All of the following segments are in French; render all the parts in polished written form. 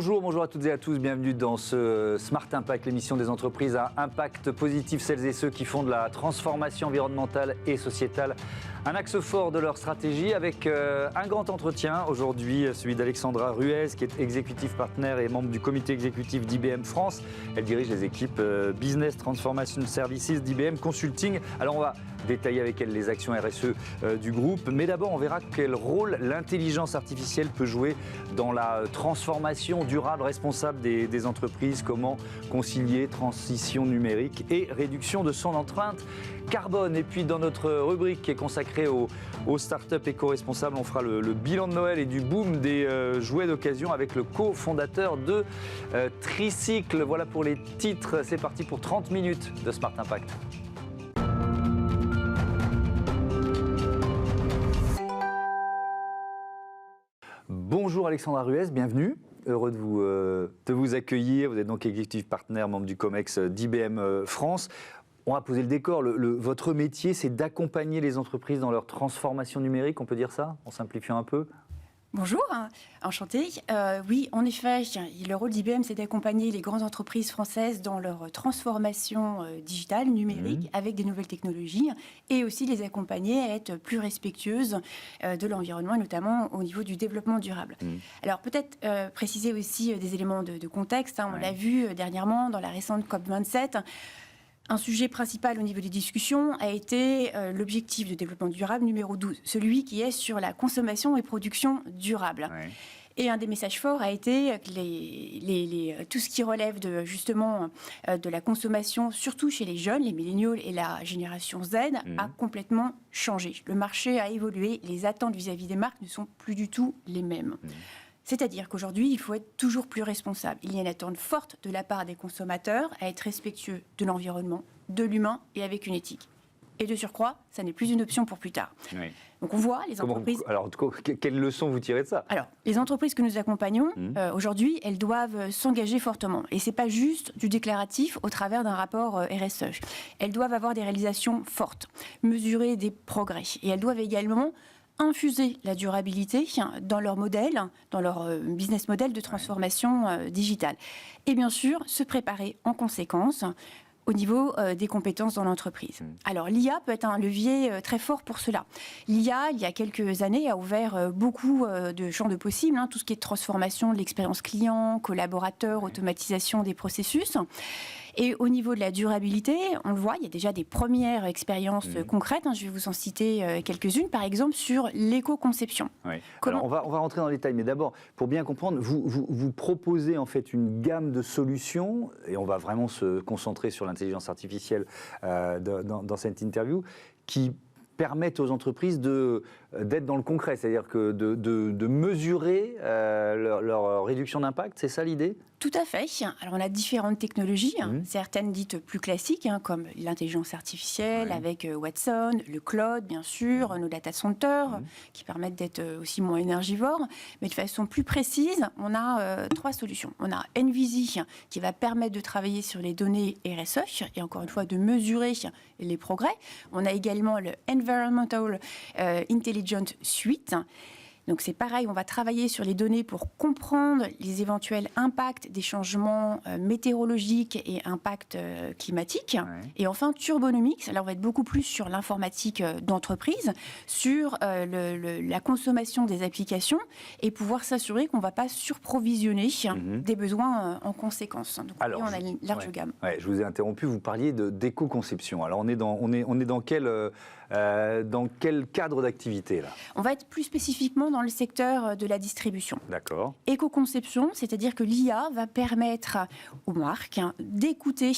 Bonjour à toutes et à tous, bienvenue dans ce Smart Impact, l'émission des entreprises à impact positif, celles et ceux qui font de la transformation environnementale et sociétale un axe fort de leur stratégie, avec un grand entretien aujourd'hui, celui d'Alexandra Ruez, qui est executive partner et membre du comité exécutif d'IBM France. Elle dirige les équipes Business Transformation Services d'IBM Consulting. Alors on va détailler avec elle les actions RSE du groupe, mais d'abord on verra quel rôle l'intelligence artificielle peut jouer dans la transformation durable responsable des entreprises, comment concilier transition numérique et réduction de son empreinte carbone. Et puis dans notre rubrique qui est consacrée aux startups éco-responsables, on fera le bilan de Noël et du boom des jouets d'occasion avec le cofondateur de Tricycle. Voilà pour les titres, c'est parti pour 30 minutes de Smart Impact. Bonjour Alexandra Ruez, bienvenue. Heureux de vous accueillir. Vous êtes donc executive partner, membre du COMEX d'IBM France. On va poser le décor. Votre métier, c'est d'accompagner les entreprises dans leur transformation numérique, on peut dire ça, en simplifiant un peu? Bonjour, enchantée. Oui, en effet, le rôle d'IBM, c'est d'accompagner les grandes entreprises françaises dans leur transformation digitale, numérique, avec des nouvelles technologies, et aussi les accompagner à être plus respectueuses de l'environnement, et notamment au niveau du développement durable. Alors peut-être préciser aussi des éléments de contexte. On l'a vu dernièrement dans la récente COP27. Un sujet principal au niveau des discussions a été l'objectif de développement durable numéro 12, celui qui est sur la consommation et production durable. Ouais. Et un des messages forts a été que tout ce qui relève de la consommation, surtout chez les jeunes, les milléniaux et la génération Z, a complètement changé. Le marché a évolué, les attentes vis-à-vis des marques ne sont plus du tout les mêmes. C'est-à-dire qu'aujourd'hui, il faut être toujours plus responsable. Il y a une attente forte de la part des consommateurs à être respectueux de l'environnement, de l'humain et avec une éthique. Et de surcroît, ça n'est plus une option pour plus tard. Oui. Donc on voit les entreprises... Alors, quelles leçons vous tirez de ça? Alors, les entreprises que nous accompagnons, aujourd'hui, elles doivent s'engager fortement. Et ce n'est pas juste du déclaratif au travers d'un rapport RSE. Elles doivent avoir des réalisations fortes, mesurer des progrès. Et elles doivent également infuser la durabilité dans leur modèle, dans leur business model de transformation digitale. Et bien sûr, se préparer en conséquence au niveau des compétences dans l'entreprise. Alors, l'IA peut être un levier très fort pour cela. L'IA, il y a quelques années, a ouvert beaucoup de champs de possibles, tout ce qui est transformation de l'expérience client, collaborateur, automatisation des processus. Et au niveau de la durabilité, on le voit, il y a déjà des premières expériences concrètes. Je vais vous en citer quelques-unes, par exemple sur l'éco-conception. Oui. Alors, on va rentrer dans les détails, mais d'abord, pour bien comprendre, vous proposez en fait une gamme de solutions, et on va vraiment se concentrer sur l'intelligence artificielle dans cette interview, qui permettent aux entreprises d'être dans le concret, c'est-à-dire que de mesurer leur réduction d'impact, c'est ça l'idée? Tout à fait. Alors on a différentes technologies, certaines dites plus classiques, comme l'intelligence artificielle avec Watson, le cloud bien sûr, nos data centers qui permettent d'être aussi moins énergivores, mais de façon plus précise, on a trois solutions. On a NVISI qui va permettre de travailler sur les données RSE et encore une fois de mesurer les progrès. On a également le Environmental Intelligent Suite. Donc c'est pareil, on va travailler sur les données pour comprendre les éventuels impacts des changements météorologiques et impacts climatiques. Et enfin, Turbonomics, là on va être beaucoup plus sur l'informatique d'entreprise, sur la consommation des applications et pouvoir s'assurer qu'on ne va pas surprovisionner des besoins en conséquence. Donc alors, on a une large gamme. Je vous ai interrompu, vous parliez d'éco-conception. Alors on est dans quel cadre d'activité là? On va être plus spécifiquement dans le secteur de la distribution. D'accord. Éco-conception, c'est-à-dire que l'IA va permettre aux marques d'écouter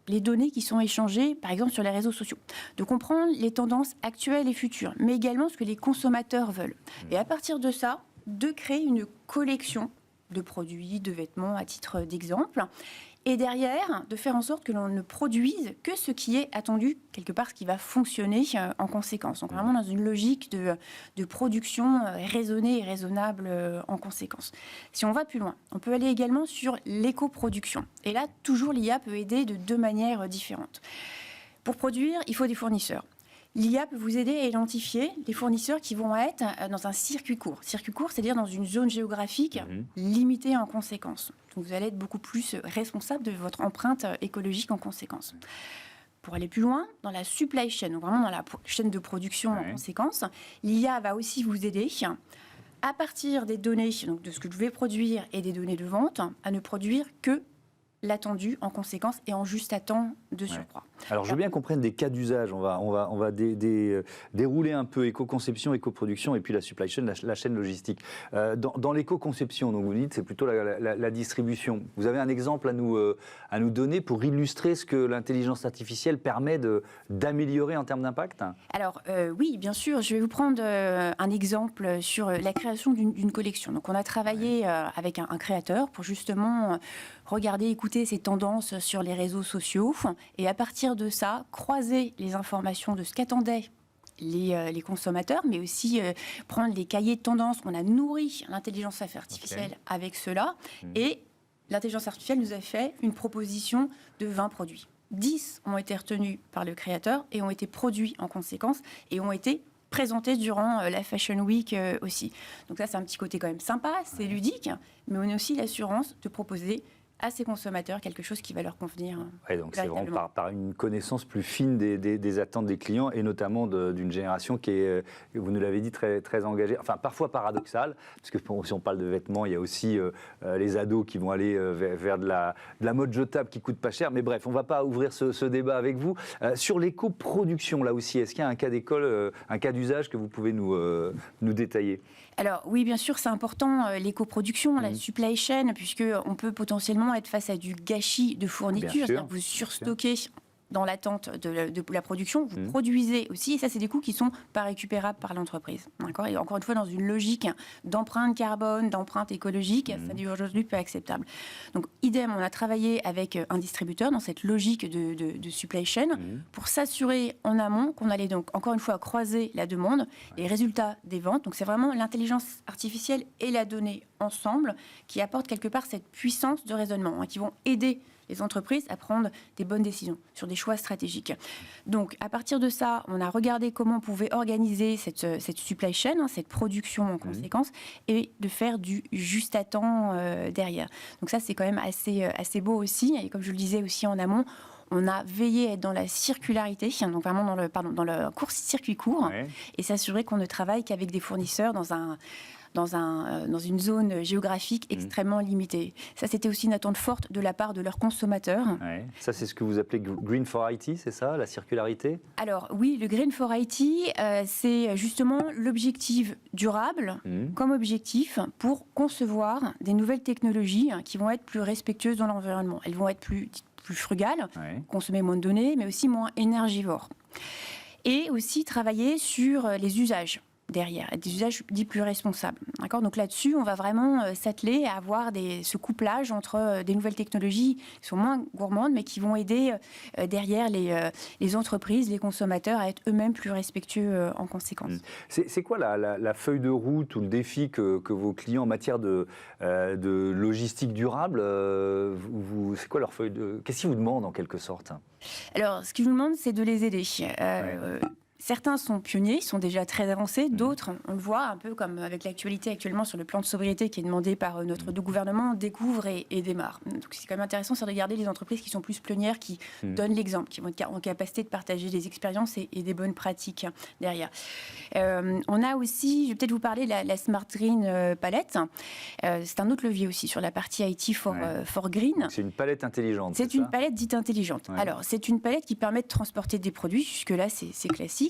les données qui sont échangées, par exemple, sur les réseaux sociaux, de comprendre les tendances actuelles et futures, mais également ce que les consommateurs veulent. Et à partir de ça, de créer une collection de produits, de vêtements, à titre d'exemple, et derrière, de faire en sorte que l'on ne produise que ce qui est attendu, quelque part, ce qui va fonctionner en conséquence. Donc vraiment dans une logique de production raisonnée et raisonnable en conséquence. Si on va plus loin, on peut aller également sur l'éco-production. Et là, toujours l'IA peut aider de deux manières différentes. Pour produire, il faut des fournisseurs. L'IA peut vous aider à identifier les fournisseurs qui vont être dans un circuit court. Circuit court, c'est-à-dire dans une zone géographique limitée en conséquence. Donc vous allez être beaucoup plus responsable de votre empreinte écologique en conséquence. Pour aller plus loin, dans la supply chain, donc vraiment dans la chaîne de production en conséquence, l'IA va aussi vous aider à partir des données, donc de ce que je vais produire et des données de vente, à ne produire que l'attendu en conséquence et en juste à temps de surcroît. Alors, je veux bien qu'on prenne des cas d'usage. On va dérouler un peu éco-conception, éco-production et puis la supply chain, la chaîne logistique. Dans l'éco-conception, donc vous dites, c'est plutôt la distribution. Vous avez un exemple à nous donner pour illustrer ce que l'intelligence artificielle permet d'améliorer en termes d'impact? Alors, oui, bien sûr. Je vais vous prendre un exemple sur la création d'une collection. Donc, on a travaillé avec un créateur pour justement regarder, écouter ses tendances sur les réseaux sociaux et à partir de ça, croiser les informations de ce qu'attendaient les consommateurs, mais aussi prendre les cahiers de tendance. On a nourri l'intelligence artificielle avec cela et l'intelligence artificielle nous a fait une proposition de 20 produits. 10 ont été retenus par le créateur et ont été produits en conséquence et ont été présentés durant la Fashion Week aussi. Donc ça, c'est un petit côté quand même sympa, c'est ludique, mais on a aussi l'assurance de proposer à ces consommateurs quelque chose qui va leur convenir. Ouais, donc c'est vraiment par une connaissance plus fine des attentes des clients et notamment d'une génération qui est, vous nous l'avez dit, très, très engagée, enfin parfois paradoxale, parce que si on parle de vêtements, il y a aussi les ados qui vont aller vers de la mode jetable qui coûte pas cher, mais bref, on ne va pas ouvrir ce débat avec vous. Sur l'éco-production, là aussi, est-ce qu'il y a un cas d'école, un cas d'usage que vous pouvez nous détailler? Alors oui, bien sûr, c'est important, l'éco-production, la supply chain, puisqu'on peut potentiellement être face à du gâchis de fourniture, c'est-à-dire que vous surstockez dans l'attente de la production, vous produisez aussi, et ça, c'est des coûts qui ne sont pas récupérables par l'entreprise. D'accord ? Et encore une fois, dans une logique d'empreinte carbone, d'empreinte écologique, ça n'est aujourd'hui pas acceptable. Donc, idem, on a travaillé avec un distributeur dans cette logique de supply chain pour s'assurer en amont qu'on allait donc, encore une fois, croiser la demande, les résultats des ventes. Donc, c'est vraiment l'intelligence artificielle et la donnée ensemble qui apportent quelque part cette puissance de raisonnement, qui vont aider les entreprises à prendre des bonnes décisions sur des choix stratégiques. Donc, à partir de ça, on a regardé comment on pouvait organiser cette supply chain, cette production en conséquence, et de faire du juste à temps derrière. Donc ça, c'est quand même assez beau aussi. Et comme je le disais aussi en amont, on a veillé à être dans la circularité, donc vraiment dans le circuit court, et s'assurer qu'on ne travaille qu'avec des fournisseurs dans une zone géographique extrêmement limitée. Ça, c'était aussi une attente forte de la part de leurs consommateurs. Ouais. Ça, c'est ce que vous appelez Green for IT, c'est ça, la circularité? Alors oui, le Green for IT, c'est justement l'objectif durable comme objectif pour concevoir des nouvelles technologies qui vont être plus respectueuses dans l'environnement. Elles vont être plus frugales, consommer moins de données, mais aussi moins énergivores. Et aussi travailler sur les usages derrière, des usages dits plus responsables. D'accord ? Donc là-dessus, on va vraiment s'atteler à avoir ce couplage entre des nouvelles technologies qui sont moins gourmandes, mais qui vont aider derrière les entreprises, les consommateurs à être eux-mêmes plus respectueux en conséquence. C'est quoi la feuille de route ou le défi que vos clients en matière de logistique durable, c'est quoi leur feuille de... Qu'est-ce qu'ils vous demandent en quelque sorte? Alors, ce qu'ils nous demandent, c'est de les aider. Certains sont pionniers, sont déjà très avancés. D'autres, on le voit un peu comme avec l'actualité actuellement sur le plan de sobriété qui est demandé par notre gouvernement, découvrent et démarrent. Donc c'est quand même intéressant, c'est de regarder les entreprises qui sont plus pionnières, qui donnent l'exemple, qui vont être en capacité de partager des expériences et des bonnes pratiques derrière. On a aussi, je vais peut-être vous parler de la Smart Green Palette. C'est un autre levier aussi sur la partie IT for Green. C'est une palette intelligente. C'est une palette dite intelligente. Alors, c'est une palette qui permet de transporter des produits. Jusque-là, c'est classique.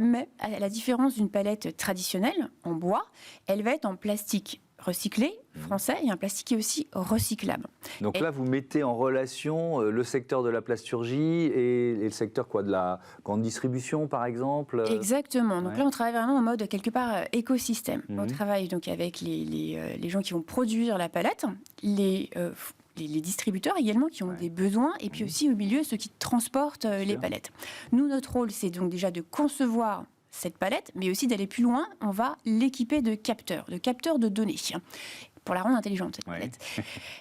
Mais à la différence d'une palette traditionnelle en bois, elle va être en plastique recyclé, français, et un plastique qui est aussi recyclable. Donc là, vous mettez en relation le secteur de la plasturgie et le secteur de la grande distribution, par exemple. Exactement. Donc là, on travaille vraiment en mode, quelque part, écosystème. On travaille donc avec les gens qui vont produire la palette, les distributeurs également qui ont des besoins, et puis aussi au milieu ceux qui transportent les palettes. Nous, notre rôle, c'est donc déjà de concevoir cette palette, mais aussi d'aller plus loin, on va l'équiper de capteurs de données. pour la rendre intelligente, cette Ouais.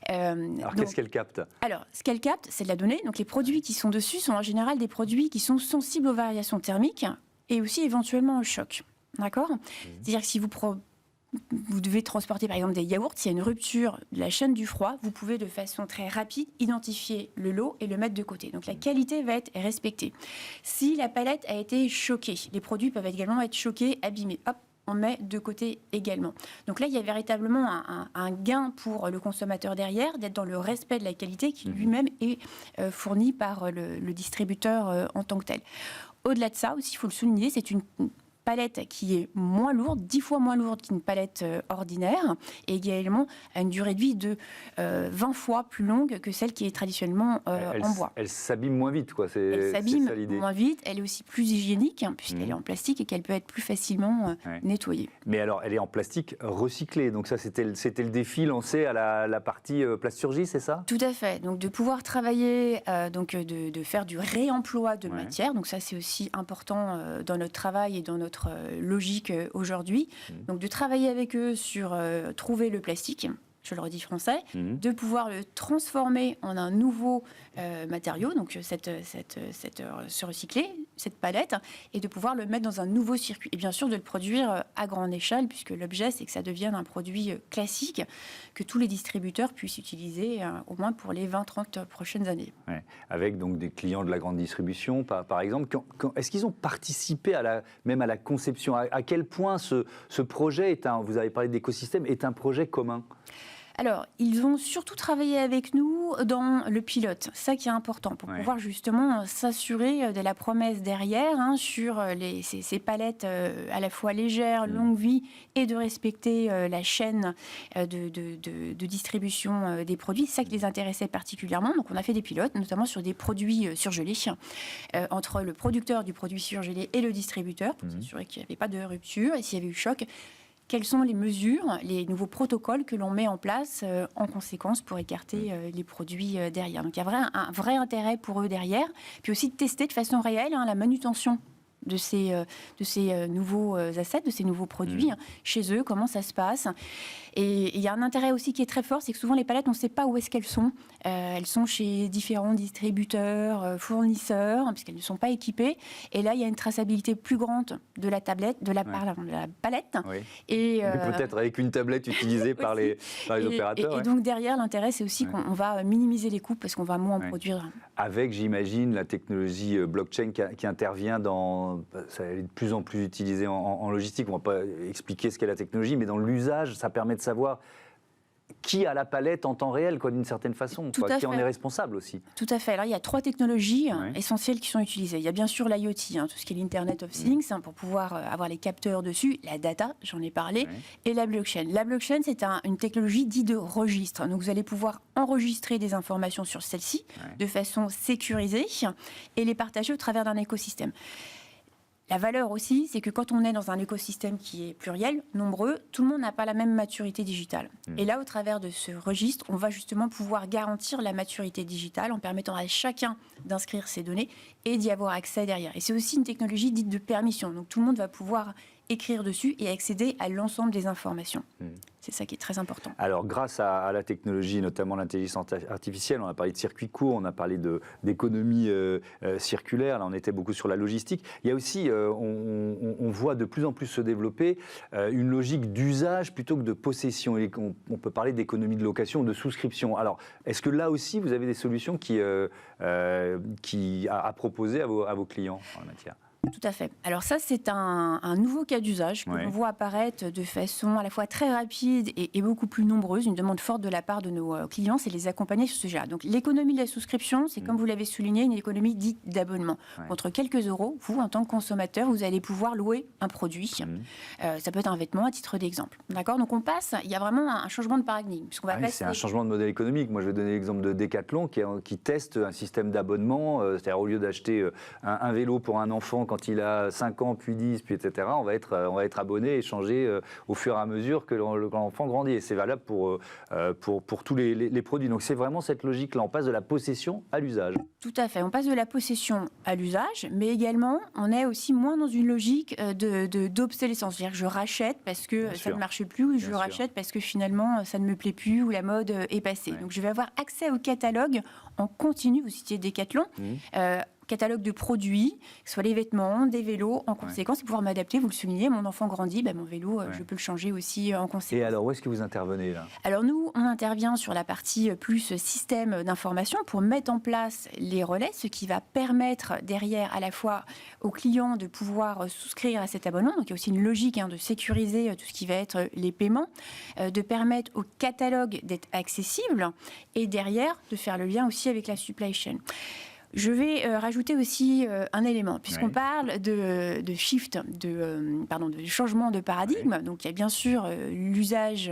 palette. Alors, qu'est-ce qu'elle capte? Alors, ce qu'elle capte, c'est de la donnée. Donc, les produits qui sont dessus sont en général des produits qui sont sensibles aux variations thermiques et aussi éventuellement au choc. D'accord? C'est-à-dire que si vous devez transporter par exemple des yaourts, s'il y a une rupture de la chaîne du froid, vous pouvez de façon très rapide identifier le lot et le mettre de côté. Donc la qualité va être respectée. Si la palette a été choquée, les produits peuvent également être choqués, abîmés. Hop, on met de côté également. Donc là, il y a véritablement un gain pour le consommateur derrière, d'être dans le respect de la qualité qui lui-même est fourni par le distributeur en tant que tel. Au-delà de ça, aussi, il faut le souligner, c'est une palette qui est moins lourde, 10 fois moins lourde qu'une palette ordinaire, et également a une durée de vie de 20 fois plus longue que celle qui est traditionnellement en bois. Elle s'abîme moins vite, quoi. Elle s'abîme ça l'idée. moins vite, elle est aussi plus hygiénique, puisqu'elle est en plastique et qu'elle peut être plus facilement nettoyée. Mais alors, elle est en plastique recyclé, donc ça, c'était le défi lancé à la partie plasturgie, c'est ça? Tout à fait. Donc de pouvoir travailler, de faire du réemploi de Ouais. matière. Donc ça, c'est aussi important dans notre travail et dans notre logique aujourd'hui. Donc de travailler avec eux sur trouver le plastique. Je le redis français, de pouvoir le transformer en un nouveau matériau, donc se recycler, cette palette, et de pouvoir le mettre dans un nouveau circuit. Et bien sûr, de le produire à grande échelle, puisque l'objet, c'est que ça devienne un produit classique que tous les distributeurs puissent utiliser, au moins pour les 20-30 prochaines années. Ouais. Avec donc des clients de la grande distribution, par exemple. Est-ce qu'ils ont participé même à la conception? À quel point ce projet vous avez parlé d'écosystème, est un projet commun? Alors, ils ont surtout travaillé avec nous dans le pilote, ça qui est important, pour pouvoir justement s'assurer de la promesse derrière sur ces palettes à la fois légères, longue vie, et de respecter la chaîne de distribution des produits. C'est ça qui les intéressait particulièrement. Donc, on a fait des pilotes, notamment sur des produits surgelés, entre le producteur du produit surgelé et le distributeur, pour s'assurer qu'il n'y avait pas de rupture, et s'il y avait eu choc, quelles sont les mesures, les nouveaux protocoles que l'on met en place en conséquence pour écarter les produits derrière. Donc il y a un vrai intérêt pour eux derrière. Puis aussi de tester de façon réelle la manutention de ces nouveaux assets, de ces nouveaux produits chez eux, comment ça se passe. Et il y a un intérêt aussi qui est très fort, c'est que souvent les palettes, on ne sait pas où est-ce qu'elles sont. Elles sont chez différents distributeurs, fournisseurs, puisqu'elles ne sont pas équipées. Et là, il y a une traçabilité plus grande de la palette. Oui. Et peut-être avec une tablette utilisée par les opérateurs. Et donc derrière, l'intérêt, c'est aussi qu'on va minimiser les coûts parce qu'on va moins en produire. Avec, j'imagine, la technologie blockchain qui intervient ça est de plus en plus utilisé en logistique. On ne va pas expliquer ce qu'est la technologie, mais dans l'usage, ça permet de savoir qui a la palette en temps réel, d'une certaine façon, qui en est responsable aussi. Tout à fait. Alors, il y a 3 technologies essentielles qui sont utilisées. Il y a bien sûr l'IoT, tout ce qui est l'Internet of Things, pour pouvoir avoir les capteurs dessus, la data, j'en ai parlé, et la blockchain. La blockchain, c'est une technologie dite de registre. Donc, vous allez pouvoir enregistrer des informations sur celle-ci de façon sécurisée et les partager au travers d'un écosystème. La valeur aussi, c'est que quand on est dans un écosystème qui est pluriel, nombreux, tout le monde n'a pas la même maturité digitale. Et là, au travers de ce registre, on va justement pouvoir garantir la maturité digitale en permettant à chacun d'inscrire ses données et d'y avoir accès derrière. Et c'est aussi une technologie dite de permission. Donc tout le monde va pouvoir écrire dessus et accéder à l'ensemble des informations. C'est ça qui est très important. Alors, grâce à la technologie, notamment l'intelligence artificielle, on a parlé de circuits courts, on a parlé d'économie circulaire, là on était beaucoup sur la logistique. Il y a aussi, on voit de plus en plus se développer une logique d'usage plutôt que de possession. On peut parler d'économie de location ou de souscription. Alors, est-ce que là aussi, vous avez des solutions à proposer à vos clients en la matière ? Tout à fait. Alors ça, c'est un nouveau cas d'usage que l'on voit apparaître de façon à la fois très rapide et beaucoup plus nombreuse. Une demande forte de la part de nos clients, c'est les accompagner sur ce sujet-là. Donc l'économie de la souscription, c'est comme vous l'avez souligné, une économie dite d'abonnement. Contre quelques euros, vous, en tant que consommateur, vous allez pouvoir louer un produit. Ça peut être un vêtement à titre d'exemple. D'accord ? Donc il y a vraiment un changement de paradigme. C'est un changement de modèle économique. Moi, je vais donner l'exemple de Decathlon qui teste un système d'abonnement. C'est-à-dire, au lieu d'acheter un vélo pour un enfant quand il a 5 ans, puis 10, puis etc., on va être abonné et changer au fur et à mesure que l'enfant grandit. Et c'est valable pour tous les produits. Donc c'est vraiment cette logique-là. On passe de la possession à l'usage. Tout à fait. On passe de la possession à l'usage, mais également, on est aussi moins dans une logique d'obsolescence. C'est-à-dire que je rachète parce que ça ne marche plus, ou je rachète parce que finalement, ça ne me plaît plus, ou la mode est passée. Donc je vais avoir accès au catalogue en continu. Vous citiez Decathlon. Catalogue de produits, que ce soit les vêtements, des vélos, en conséquence, et pouvoir m'adapter. Vous le soulignez, mon enfant grandit, mon vélo, je peux le changer aussi en conséquence. Et alors, où est-ce que vous intervenez là ? Alors nous, on intervient sur la partie plus système d'information pour mettre en place les relais, ce qui va permettre derrière à la fois aux clients de pouvoir souscrire à cet abonnement. Donc il y a aussi une logique de sécuriser tout ce qui va être les paiements, de permettre au catalogue d'être accessible et derrière de faire le lien aussi avec la supply chain. Je vais rajouter aussi un élément, puisqu'on parle de shift, de changement de paradigme. Donc il y a bien sûr l'usage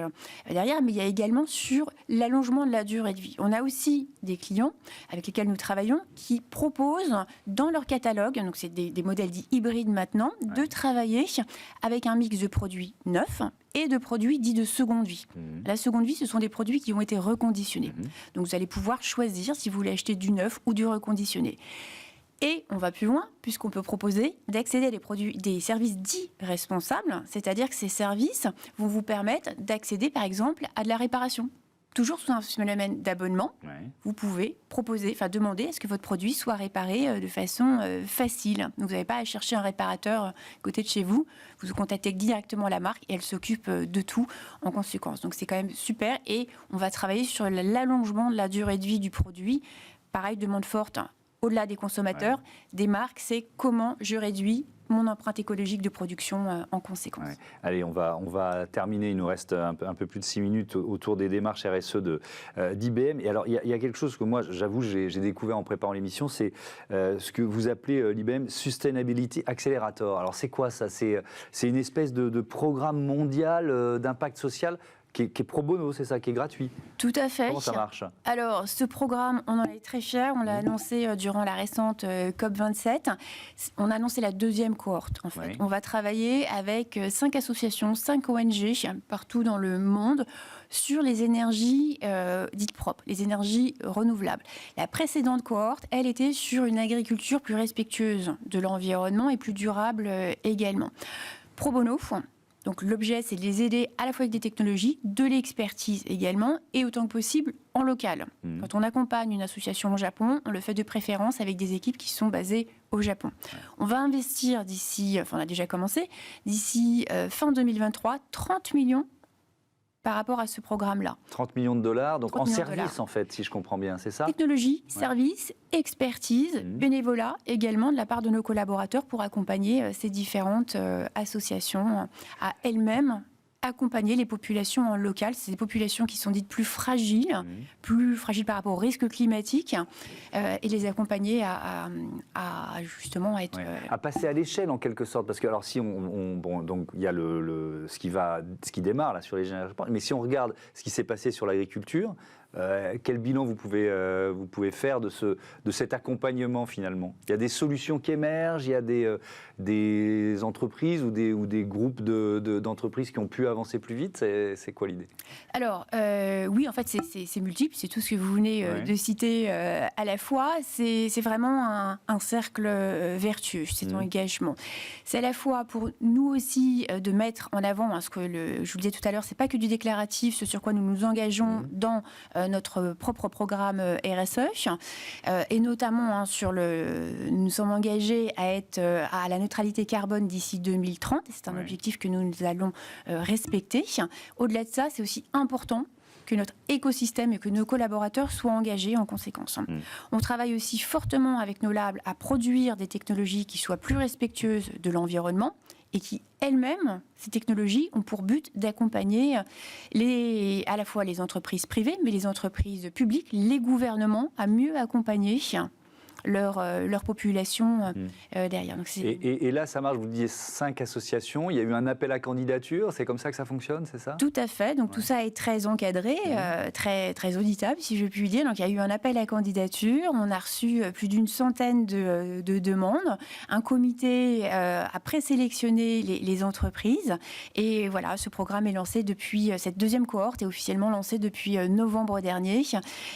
derrière, mais il y a également sur l'allongement de la durée de vie. On a aussi des clients avec lesquels nous travaillons qui proposent dans leur catalogue, donc c'est des modèles dits hybrides maintenant, de travailler avec un mix de produits neufs et de produits dits de seconde vie. La seconde vie, ce sont des produits qui ont été reconditionnés. Donc vous allez pouvoir choisir si vous voulez acheter du neuf ou du reconditionné. Et on va plus loin, puisqu'on peut proposer d'accéder à des services dits responsables, c'est-à-dire que ces services vont vous permettre d'accéder, par exemple, à de la réparation. Toujours sous un phénomène d'abonnement, vous pouvez demander à ce que votre produit soit réparé de façon facile. Donc vous n'avez pas à chercher un réparateur à côté de chez vous. Vous contactez directement la marque et elle s'occupe de tout en conséquence. Donc c'est quand même super et on va travailler sur l'allongement de la durée de vie du produit. Pareil, demande forte au-delà des consommateurs, des marques, c'est comment je réduis mon empreinte écologique de production en conséquence. Allez, on va terminer, il nous reste un peu plus de 6 minutes autour des démarches RSE d'IBM. Et alors, il y a quelque chose que moi, j'avoue, j'ai découvert en préparant l'émission, c'est ce que vous appelez l'IBM Sustainability Accelerator. Alors, c'est quoi ça ? C'est une espèce de programme mondial d'impact social qui est pro bono, c'est ça, qui est gratuit. Tout à fait. Comment ça marche ? Alors, ce programme, on en est très fiers. On l'a annoncé durant la récente COP27. On a annoncé la deuxième cohorte, en fait. On va travailler avec 5 associations, 5 ONG partout dans le monde sur les énergies dites propres, les énergies renouvelables. La précédente cohorte, elle était sur une agriculture plus respectueuse de l'environnement et plus durable également. Pro bono, donc l'objet, c'est de les aider à la fois avec des technologies, de l'expertise également, et autant que possible en local. Quand on accompagne une association au Japon, on le fait de préférence avec des équipes qui sont basées au Japon. On va investir on a déjà commencé, d'ici fin 2023, 30 millions par rapport à ce programme-là. 30 millions de dollars, donc en service en fait, si je comprends bien, c'est ça ? Technologie, service, expertise, bénévolat également de la part de nos collaborateurs pour accompagner ces différentes associations à elles-mêmes accompagner les populations locales, ces populations qui sont dites plus fragiles par rapport aux risques climatiques et les accompagner à justement être... à passer à l'échelle en quelque sorte, parce que alors si donc il y a ce qui démarre là sur les générations, mais si on regarde ce qui s'est passé sur l'agriculture, quel bilan vous pouvez faire de cet accompagnement finalement ? Il y a des solutions qui émergent, il y a des entreprises ou des groupes d'entreprises qui ont pu avancer plus vite. C'est quoi l'idée ? Alors oui, en fait c'est multiple, c'est tout ce que vous venez de citer à la fois. C'est vraiment un cercle vertueux, cet engagement. C'est à la fois pour nous aussi de mettre en avant ce que je vous le disais tout à l'heure, c'est pas que du déclaratif, ce sur quoi nous nous engageons dans notre propre programme RSE et notamment nous sommes engagés à être à la neutralité carbone d'ici 2030 et c'est un objectif que nous allons respecter. Au-delà de ça, c'est aussi important que notre écosystème et que nos collaborateurs soient engagés en conséquence. On travaille aussi fortement avec nos labs à produire des technologies qui soient plus respectueuses de l'environnement et qui, elles-mêmes, ces technologies ont pour but d'accompagner à la fois les entreprises privées, mais les entreprises publiques, les gouvernements, à mieux accompagner leur population derrière. Donc, et là, ça marche, vous disiez 5 associations, il y a eu un appel à candidature, c'est comme ça que ça fonctionne, c'est ça? Tout à fait, donc tout ça est très encadré, très, très auditable, si je puis dire. Donc il y a eu un appel à candidature, on a reçu plus d'une centaine de demandes, un comité a présélectionné les entreprises, et voilà, ce programme est lancé depuis, cette deuxième cohorte est officiellement lancée depuis novembre dernier,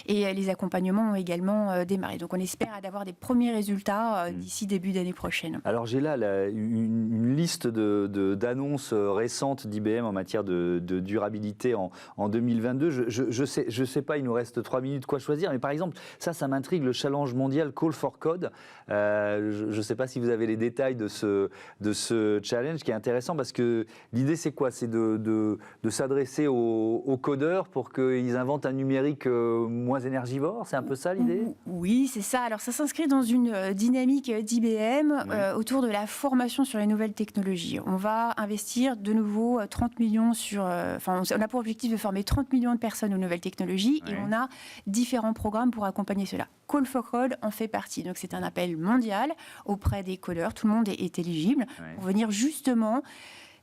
et les accompagnements ont également démarré. Donc on espère d'avoir des premiers résultats d'ici début d'année prochaine. Alors j'ai là une liste d'annonces récentes d'IBM en matière de durabilité en 2022. Je sais pas, il nous reste 3 minutes quoi choisir, mais par exemple, ça m'intrigue, le challenge mondial Call for Code. Je ne sais pas si vous avez les détails de ce challenge qui est intéressant parce que l'idée c'est quoi? C'est de s'adresser aux codeurs pour qu'ils inventent un numérique moins énergivore, c'est un peu ça l'idée? Oui, c'est ça. Alors ça s'inscrit dans une dynamique d'IBM autour de la formation sur les nouvelles technologies. On va investir de nouveau 30 millions on a pour objectif de former 30 millions de personnes aux nouvelles technologies et on a différents programmes pour accompagner cela. Call for Code en fait partie. Donc c'est un appel mondial auprès des codeurs. Tout le monde est éligible pour venir justement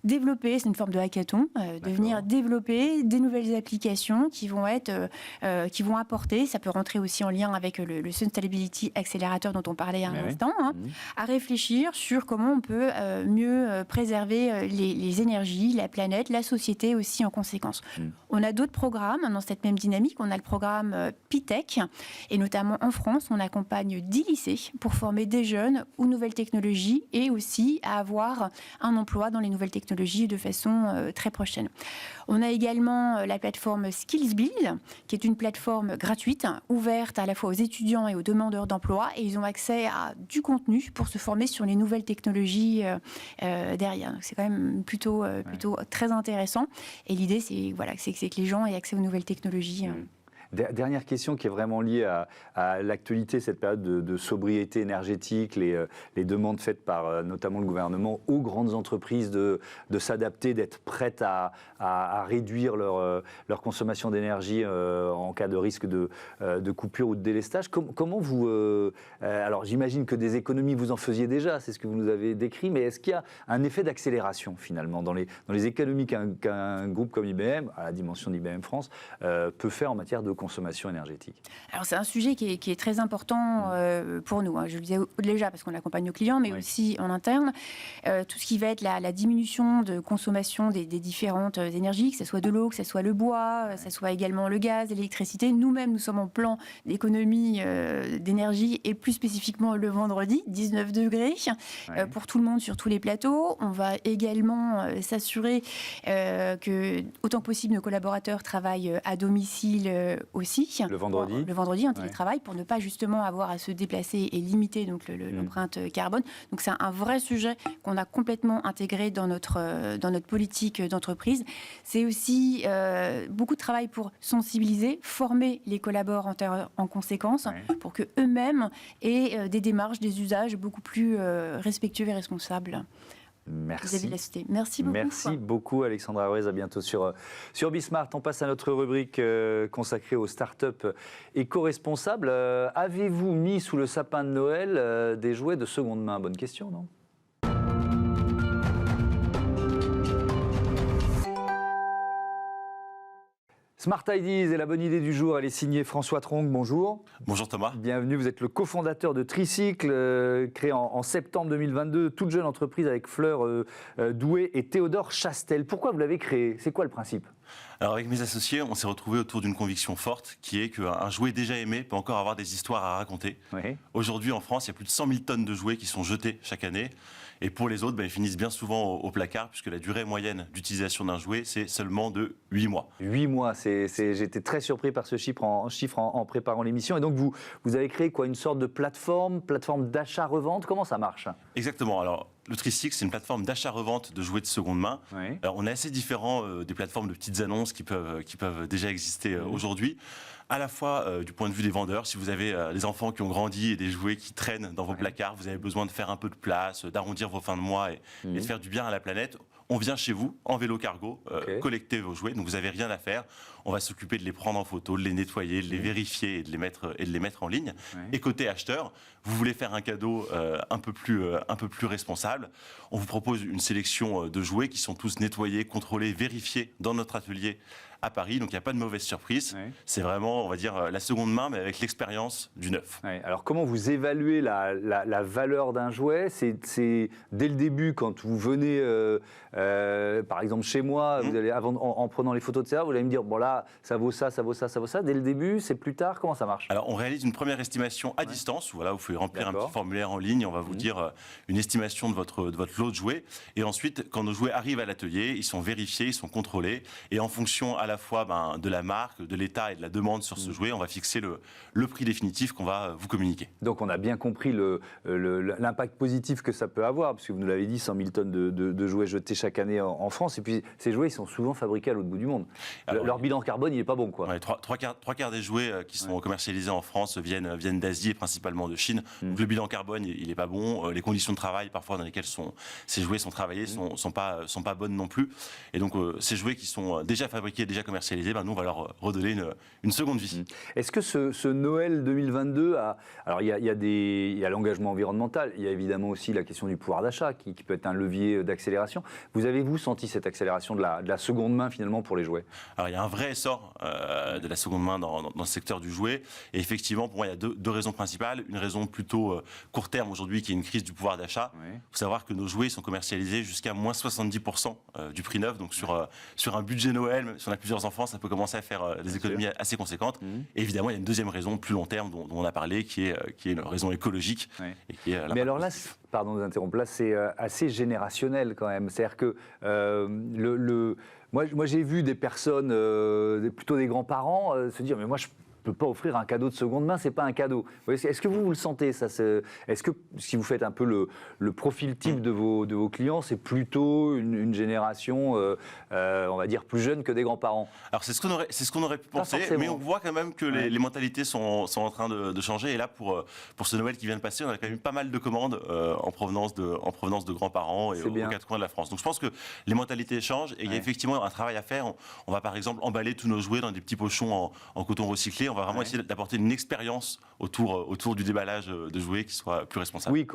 développer, c'est une forme de hackathon, de venir développer des nouvelles applications qui vont apporter, ça peut rentrer aussi en lien avec le Sustainability Accelerator dont on parlait un instant, à réfléchir sur comment on peut mieux préserver les énergies, la planète, la société aussi en conséquence. On a d'autres programmes dans cette même dynamique, on a le programme PITech, et notamment en France, on accompagne 10 lycées pour former des jeunes aux nouvelles technologies et aussi à avoir un emploi dans les nouvelles technologies de façon très prochaine. On a également la plateforme SkillsBuild, qui est une plateforme gratuite, ouverte à la fois aux étudiants et aux demandeurs d'emploi, et ils ont accès à du contenu pour se former sur les nouvelles technologies derrière. Donc c'est quand même plutôt très intéressant. Et l'idée, c'est que les gens aient accès aux nouvelles technologies. Dernière question qui est vraiment liée à l'actualité, cette période de sobriété énergétique, les demandes faites par notamment le gouvernement aux grandes entreprises de s'adapter, d'être prêtes à réduire leur consommation d'énergie en cas de risque de coupure ou de délestage. Comment vous... alors j'imagine que des économies vous en faisiez déjà, c'est ce que vous nous avez décrit, mais est-ce qu'il y a un effet d'accélération finalement dans les économies qu'un groupe comme IBM, à la dimension d'IBM France, peut faire en matière de consommation énergétique? Alors c'est un sujet qui est très important pour nous. Je le disais déjà parce qu'on accompagne nos clients, mais aussi en interne. Tout ce qui va être la diminution de consommation des différentes énergies, que ce soit de l'eau, que ce soit le bois, que ce soit également le gaz, l'électricité. Nous-mêmes, nous sommes en plan d'économie d'énergie et plus spécifiquement le vendredi, 19 degrés pour tout le monde sur tous les plateaux. On va également s'assurer que autant que possible nos collaborateurs travaillent à domicile aussi. Le vendredi. Le vendredi en télétravail pour ne pas justement avoir à se déplacer et limiter donc l'empreinte carbone. Donc c'est un vrai sujet qu'on a complètement intégré dans notre politique d'entreprise. C'est aussi beaucoup de travail pour sensibiliser, former les collaborateurs en conséquence pour que eux-mêmes aient des démarches, des usages beaucoup plus respectueux et responsables. Merci. Merci beaucoup. Merci beaucoup Alexandra Ruiz, à bientôt sur Bismart. On passe à notre rubrique consacrée aux startups éco-responsables. Avez-vous mis sous le sapin de Noël des jouets de seconde main? Bonne question, non? Smart Ideas est la bonne idée du jour. Elle est signée François Tronc. Bonjour. Bonjour Thomas. Bienvenue. Vous êtes le cofondateur de Tricycle, créé en septembre 2022, toute jeune entreprise avec Fleur Doué et Théodore Chastel. Pourquoi vous l'avez créé? C'est quoi le principe? Alors avec mes associés, on s'est retrouvés autour d'une conviction forte qui est qu'un jouet déjà aimé peut encore avoir des histoires à raconter. Aujourd'hui en France, il y a plus de 100 000 tonnes de jouets qui sont jetés chaque année. Et pour les autres, ils finissent bien souvent au placard, puisque la durée moyenne d'utilisation d'un jouet, c'est seulement de 8 mois. 8 mois, j'étais très surpris par ce chiffre en préparant l'émission. Et donc vous avez créé quoi, une sorte de plateforme d'achat-revente? Comment ça marche? Exactement. Alors le Tricycle, c'est une plateforme d'achat-revente de jouets de seconde main. Alors, on est assez différent des plateformes de petites annonces qui peuvent déjà exister aujourd'hui. À la fois du point de vue des vendeurs, si vous avez des enfants qui ont grandi et des jouets qui traînent dans vos placards, vous avez besoin de faire un peu de place, d'arrondir vos fins de mois et de faire du bien à la planète. on vient chez vous en vélo cargo, collecter vos jouets, donc vous n'avez rien à faire. On va s'occuper de les prendre en photo, de les nettoyer, de les vérifier et de les mettre en ligne. Et côté acheteur, vous voulez faire un cadeau un peu plus responsable. On vous propose une sélection de jouets qui sont tous nettoyés, contrôlés, vérifiés dans notre atelier à Paris, donc il n'y a pas de mauvaise surprise. C'est vraiment, on va dire, la seconde main, mais avec l'expérience du neuf. Alors comment vous évaluez la valeur d'un jouet? C'est dès le début, quand vous venez, par exemple chez moi, vous allez, en prenant les photos de ça, vous allez me dire, bon là, ça vaut ça, ça vaut ça, ça vaut ça. Dès le début, c'est plus tard, comment ça marche? Alors on réalise une première estimation à distance, où voilà, vous pouvez remplir un petit formulaire en ligne, on va vous dire une estimation de votre lot de jouets. Et ensuite, quand nos jouets arrivent à l'atelier, ils sont vérifiés, ils sont contrôlés, et en fonction à la fois de la marque, de l'état et de la demande sur ce jouet, on va fixer le prix définitif qu'on va vous communiquer. Donc on a bien compris l'impact positif que ça peut avoir, parce que vous nous l'avez dit, 100 000 tonnes de jouets jetés chaque année en France, et puis ces jouets, ils sont souvent fabriqués à l'autre bout du monde. Alors, leur bilan carbone, il n'est pas bon, quoi. Trois quarts des jouets qui sont commercialisés en France viennent d'Asie et principalement de Chine. Donc le bilan carbone, il n'est pas bon. Les conditions de travail, parfois, dans lesquelles ces jouets sont travaillés, sont pas bonnes non plus. Et donc, ces jouets qui sont déjà fabriqués, déjà commercialisés, nous, on va leur redonner une seconde vie. Est-ce que ce Noël 2022 alors, il y a l'engagement environnemental, il y a évidemment aussi la question du pouvoir d'achat qui peut être un levier d'accélération. Vous avez-vous senti cette accélération de la seconde main, finalement, pour les jouets? Alors, il y a un vrai essor de la seconde main dans le secteur du jouet. Et effectivement, pour moi, il y a deux raisons principales. Une raison plutôt court terme aujourd'hui, qui est une crise du pouvoir d'achat. Il faut savoir que nos jouets sont commercialisés jusqu'à moins 70% du prix neuf. Donc, sur un budget Noël, même si on a plusieurs enfants, ça peut commencer à faire des économies assez conséquentes. Et évidemment, il y a une deuxième raison plus long terme dont on a parlé, qui est une raison écologique. Et qui est mais alors là, pardon de vous interrompre, là c'est assez générationnel quand même. C'est-à-dire que moi j'ai vu des personnes, plutôt des grands-parents, se dire mais moi je ne peut pas offrir un cadeau de seconde main, c'est pas un cadeau. Est-ce que vous le sentez ça? Est-ce que si vous faites un peu le profil type de vos clients, c'est plutôt une génération, on va dire, plus jeune que des grands-parents? Alors c'est ce qu'on aurait pu penser, mais on voit quand même que les mentalités sont en train de changer. Et là, pour ce Noël qui vient de passer, on a quand même eu pas mal de commandes en provenance de grands-parents et aux quatre coins de la France. Donc je pense que les mentalités changent et il y a effectivement un travail à faire. On va par exemple emballer tous nos jouets dans des petits pochons en coton recyclé. On va vraiment essayer d'apporter une expérience autour du déballage de jouets qui soit plus responsable. Oui,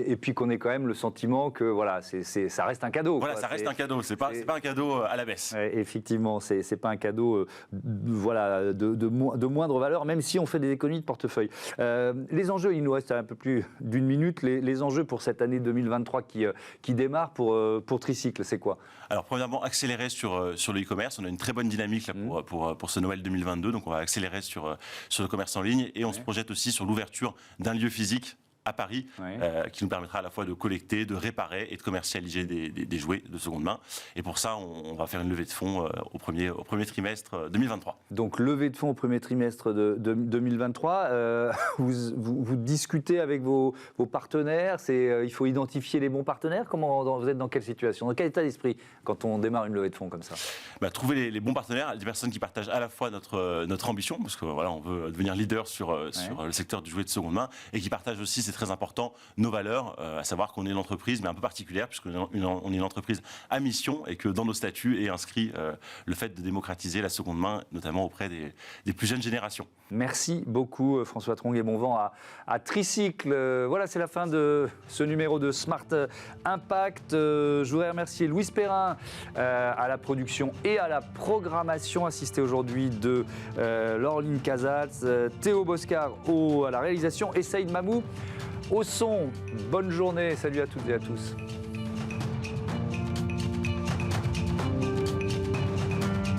et puis qu'on ait quand même le sentiment que voilà, ça reste un cadeau. Voilà, ça reste un cadeau. C'est pas un cadeau à la baisse. Effectivement, c'est pas un cadeau de moindre valeur, même si on fait des économies de portefeuille. Les enjeux, il nous reste un peu plus d'une minute. Les enjeux pour cette année 2023 qui démarre pour Tricycle, c'est quoi? Alors, premièrement, accélérer sur le e-commerce. On a une très bonne dynamique là, pour ce Noël 2022, donc on va accélérer sur le commerce en ligne et on se projette aussi sur l'ouverture d'un lieu physique à Paris, qui nous permettra à la fois de collecter, de réparer et de commercialiser des jouets de seconde main. Et pour ça, on va faire une levée de fonds au premier trimestre 2023. Donc, levée de fonds au premier trimestre de 2023. Vous discutez avec vos partenaires. Il faut identifier les bons partenaires. Vous êtes dans quelle situation? Dans quel état d'esprit quand on démarre une levée de fonds comme ça? Trouver les bons partenaires, des personnes qui partagent à la fois notre ambition, parce que voilà, on veut devenir leader sur le secteur du jouet de seconde main, et qui partagent aussi, c'est très important, nos valeurs, à savoir qu'on est une entreprise, mais un peu particulière, puisqu'on est une entreprise à mission et que dans nos statuts est inscrit le fait de démocratiser la seconde main, notamment auprès des plus jeunes générations. Merci beaucoup François Trong et bon vent à Tricycle. Voilà, c'est la fin de ce numéro de Smart Impact. Je voudrais remercier Louise Perrin à la production et à la programmation, assistée aujourd'hui de Laureline Casals, Théo Boscar à la réalisation et Saïd Mamou au son. Bonne journée, salut à toutes et à tous.